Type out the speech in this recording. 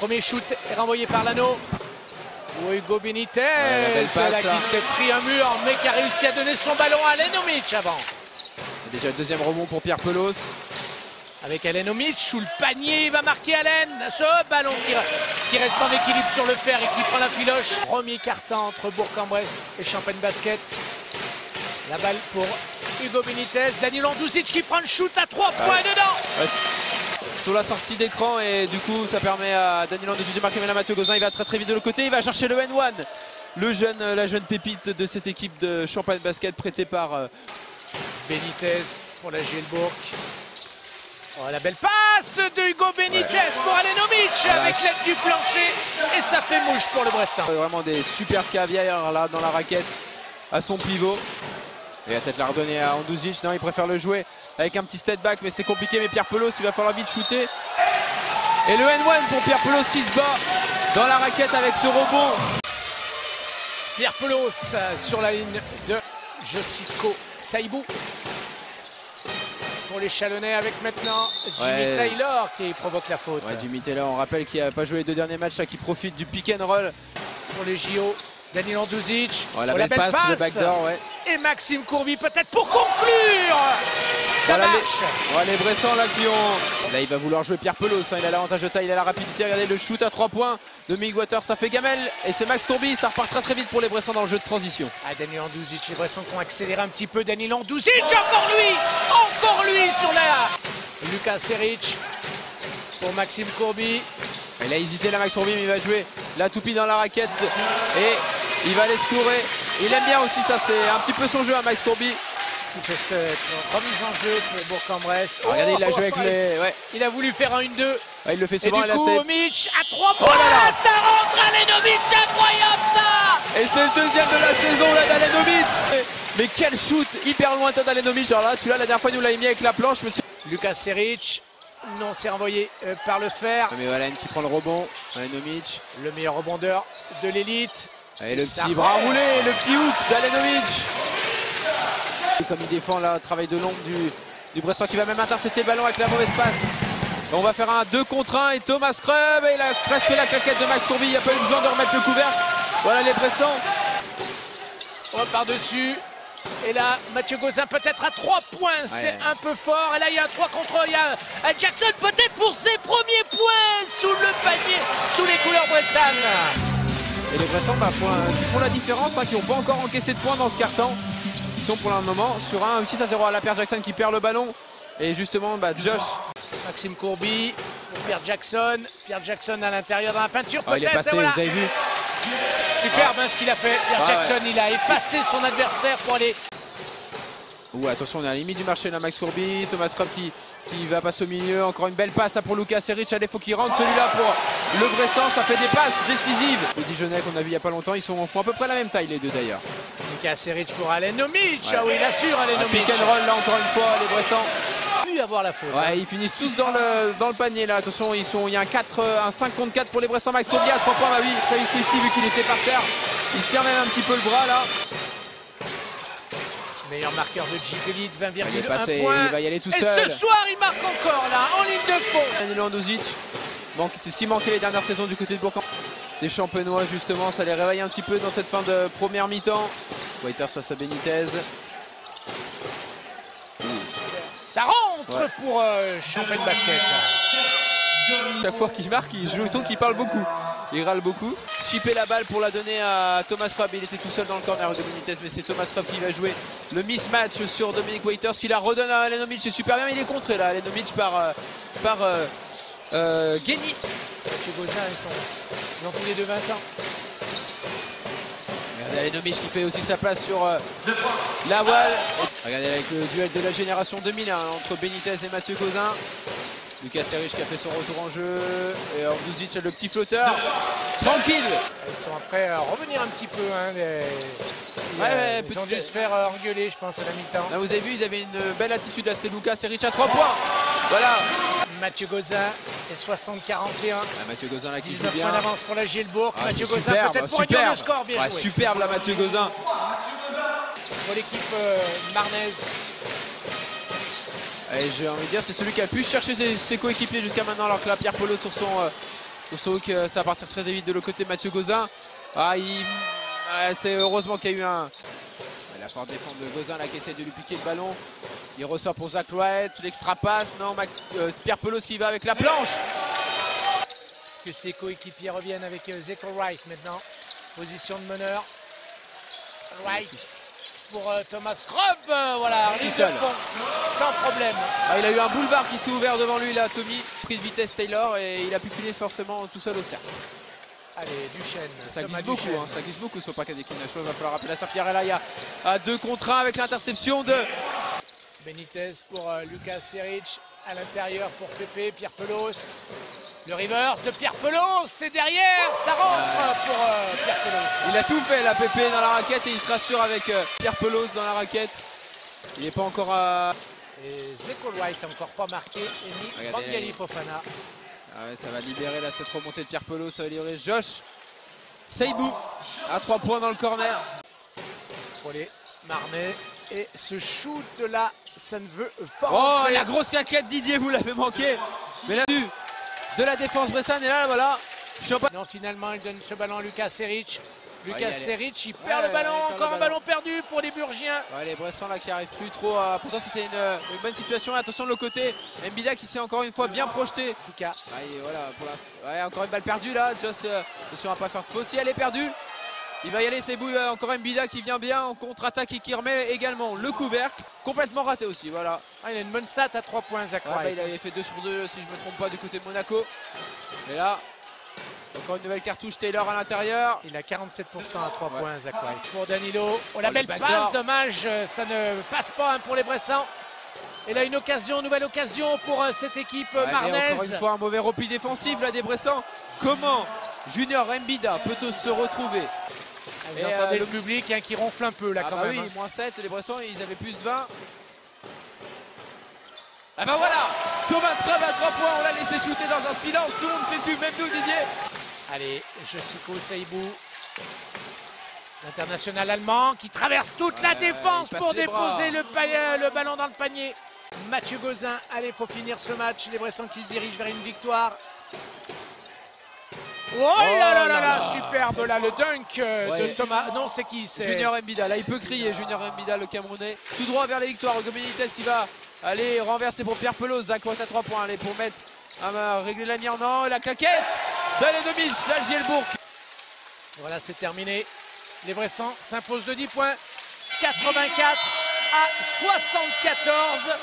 Premier shoot est renvoyé par l'anneau. Hugo Benitez, passe, qui s'est pris un mur, mais qui a réussi à donner son ballon à Alen Omic avant. Déjà le deuxième rebond pour Pierre Pelos. Avec Alen Omic, sous le panier, il va marquer Alen. Ce ballon qui reste en équilibre sur le fer et qui prend la filoche. Premier carton entre Bourg-en-Bresse et Champagne Basket. La balle pour Hugo Benitez. Danilo Andouzic qui prend le shoot à 3 points dedans. Ouais, sur la sortie d'écran et du coup ça permet à Danilo Andouzic de marquer. Mais là Mathieu Gauzin il va très vite de l'autre côté. Il va chercher le N1. La jeune pépite de cette équipe de Champagne Basket prêtée par Benitez pour la Gielbourg. Oh, la belle passe de Hugo Benitez pour Alen Omic avec l'aide du plancher. Et ça fait mouche pour le Bressan. Vraiment des super caviars là dans la raquette à son pivot. Et va peut-être la redonner à Andouzic. Non, il préfère le jouer avec un petit step back, mais c'est compliqué. Mais Pierre Pelos, il va falloir vite shooter. Et le N1 pour Pierre Pelos qui se bat dans la raquette avec ce rebond. Pierre Pelos sur la ligne de Josico Saïbou. Pour les Chalonnais avec maintenant Jimmy Taylor qui provoque la faute. Ouais, Jimmy Taylor, on rappelle qu'il n'a pas joué les 2 derniers matchs, là, qui profite du pick and roll. Pour les JO, Danilo Andouzic. La belle passe, le backdoor, ouais. Et Maxime Courby peut-être pour conclure. Ça marche. Les Bressans là qui ont... Là il va vouloir jouer Pierre Pelos, hein, il a l'avantage de taille, il a la rapidité. Regardez le shoot à 3 points de Mick Waters, ça fait gamelle. Et c'est Max Courby, ça repart très vite pour les Bressans dans le jeu de transition. Danilo Andouzic, les Bressans qui ont accéléré un petit peu. Danilo Andouzic, encore lui sur la... Lucas Seric pour Maxime Courby. Il a hésité là Max Courby, mais il va jouer la toupie dans la raquette et il va aller scorer. Il aime bien aussi ça, c'est un petit peu son jeu à Max Courby. Il fait cette remise en jeu pour Bourg-en-Bresse. Regardez, il l'a joué avec les... Ouais. Il a voulu faire un 1-2. Il le fait souvent. Et du coup, Omic à 3 points. Oh ça rentre Alen Omic, c'est incroyable ça. Et c'est le deuxième de la saison là d'Alen Omic. Mais quel shoot hyper lointain d'Alen Omic. Alors là, celui-là, la dernière fois, il nous l'a mis avec la planche, monsieur. Lucas Seric. Non, c'est renvoyé par le fer. Mais Alen qui prend le rebond. Alen Omic. Le meilleur rebondeur de l'élite. Et le petit bras roulé, le petit hook d'Alen Omic. Comme il défend là, travail de l'ombre du Bressan qui va même intercepter le ballon avec la mauvaise passe. On va faire un 2 contre 1 et Thomas Krub, et il a presque la claquette de Max Courby, il n'y a pas eu besoin de remettre le couvercle. Voilà les Bressans. Oh, par-dessus. Et là, Mathieu Gauzin peut-être à 3 points, c'est un peu fort. Et là, il y a un 3 contre 1. Il y a Jackson peut-être pour ses premiers points sous le panier, sous les couleurs bressanes. Et les Bressans qui font la différence, hein, qui n'ont pas encore encaissé de points dans ce carton. Ils sont pour le moment sur un 6-0 à la Pierre Jackson qui perd le ballon. Et justement, Josh. Maxime Courby, Pierre Jackson. Pierre Jackson à l'intérieur dans la peinture. Il est passé, vous avez vu. Superbe ce qu'il a fait. Pierre Jackson, il a effacé son adversaire pour aller. Attention, on est à la limite du marché là, Max Courby. Thomas Krub qui va passer au milieu. Encore une belle passe pour Lucas Seric. Allez, faut qu'il rentre celui-là pour le Bressan. Ça fait des passes décisives. Les Dijonais qu'on a vu il n'y a pas longtemps, ils font à peu près la même taille les deux d'ailleurs. Lucas Seric pour Alen Omic. Ah oui, il assure Alen Omic. Pick and roll là encore une fois, les Bressans. Avoir la faute. Ils finissent tous dans le panier là. Attention, il y a un 5 contre 4 pour les Bressans. Max Courby à 3 points, réussi ici vu qu'il était par terre. Il tire même un petit peu le bras là. Meilleur marqueur de J-Elite, 20,1 points. Il va y aller tout seul. Et ce soir, il marque encore là, en ligne de fond. Danilo Andouzic. C'est ce qui manquait les dernières saisons du côté de Bourg-en-Bresse. Des Champenois justement, ça les réveille un petit peu dans cette fin de première mi-temps. Waiters face à Benitez. Ça rentre pour Champagne Basket. Chaque fois qu'il marque, il joue, il parle beaucoup. Il râle beaucoup. Chipper la balle pour la donner à Thomas Krub. Il était tout seul dans le corner de Benitez, mais c'est Thomas Krub qui va jouer le mismatch sur Dominic Waiters qui la redonne à Alen Omic. C'est super bien, mais il est contré là, Alen Omic par Guény. Mathieu Gauzin, ils ont tous les deux 20 ans. Regardez Alen Omic qui fait aussi sa place sur la voile. Regardez avec le duel de la génération 2001 entre Benitez et Mathieu Gauzin. Lucas Seric qui a fait son retour en jeu. Et Andouzic, le petit flotteur. Tranquille. Ils sont après à revenir un petit peu. Hein, ils ont dû se faire engueuler, je pense, à la mi-temps. Là, vous avez vu, ils avaient une belle attitude. Là, c'est Lucas Seric à 3 points. Voilà. Mathieu Gauzin est 60-41. Mathieu Gauzin là qui joue 19 bien. points d'avance pour la Gielbourg. Mathieu Gauzin superbe, peut-être pour réduire le score. Bien joué. Superbe là, Mathieu Gauzin. Pour l'équipe marnaise. Et j'ai envie de dire, c'est celui qui a pu chercher ses coéquipiers jusqu'à maintenant, alors que là, Pierre Pelos sur son que ça va partir très vite de l'autre côté. Mathieu Gauzin. C'est heureusement qu'il y a eu la forte défense de Gauzin là qui essaie de lui piquer le ballon. Il ressort pour Zach Wright. L'extra passe. Non, Pierre Pelouse qui va avec la planche. Que ses coéquipiers reviennent avec Zach Wright maintenant. Position de meneur. Wright pour Thomas Kropp. Voilà, ligne de fond, sans problème. Il a eu un boulevard qui s'est ouvert devant lui là, Tommy. Pris de vitesse Taylor et il a pu filer forcément tout seul au cercle. Allez, Duchesne. Ça glisse beaucoup, ça glisse beaucoup sur le parquet des Kinachos. Il va falloir rappeler la Saint-Pierre. Et là, il y a 2 contre 1 avec l'interception de Benitez pour Lucas Seric. À l'intérieur pour Pépé, Pierre Pelos. Le reverse de Pierre Pelos, c'est derrière, ça rentre pour Pierre Pelos. Il a tout fait, la Pépé dans la raquette et il se rassure avec Pierre Pelos dans la raquette. Il n'est pas encore à... Et Zach Wright encore pas marqué. Et ni Bangali Fofana. Ça va libérer là cette remontée de Pierre Pelos, ça va libérer Josh Seibou à 3 points dans le corner. Pour les Marnais. Et ce shoot là, ça ne veut pas rentrer. La grosse claquette Didier, vous l'avez manqué. Mais la vue de la défense bressane et là voilà. Non, finalement il donne ce ballon à Lucas Seric. Lucas Seric, il perd le ballon, encore un ballon perdu pour les Burgiens. Les Bressans là qui n'arrivent plus trop à... Pourtant c'était une bonne situation. Attention de l'autre côté, Mbida qui s'est encore une fois bien projeté. Jouka. Voilà, pour l'instant. Encore une balle perdue là. Joss, attention à ne pas faire de faute. Si elle est perdue, il va y aller. C'est encore Mbida qui vient bien en contre-attaque et qui remet également le couvercle. Complètement raté aussi, voilà. Il a une bonne stat à 3 points, Zach Wright. Il avait fait 2 sur 2 si je ne me trompe pas du côté de Monaco. Et là, encore une nouvelle cartouche Taylor à l'intérieur. Il a 47% à 3 points, Zach Wright. Pour Danilo, la belle passe, dommage, ça ne passe pas pour les Bressans. Et là, une nouvelle occasion pour cette équipe marnaise. Encore une fois, un mauvais repli défensif là des Bressans. Comment Junior Mbida peut se retrouver? Vous entendez le public qui ronfle un peu là quand même. Oui, moins 7, les Bressans ils avaient plus 20. Voilà, Thomas Kropp à 3 points, on l'a laissé shooter dans un silence, tout le monde s'est tué, même nous Didier. Allez, Yoshiko Seibou, l'international allemand qui traverse toute la défense pour déposer le ballon dans le panier. Mathieu Gauzin, allez, il faut finir ce match, les Bressans qui se dirigent vers une victoire. Oh là là, superbe là, le dunk de Thomas. Non, c'est qui? C'est Junior Mbida, là il peut crier, Junior Mbida, le Camerounais. Tout droit vers les victoires, Hugo Benitez qui va aller renverser pour Pierre Pelos. Zach Wright à 3 points, allez, pour mettre régler la mise en an. La claquette d'Alenovic, là Gielbourg. Voilà, c'est terminé. Les Bressans s'imposent de 10 points, 84 à 74.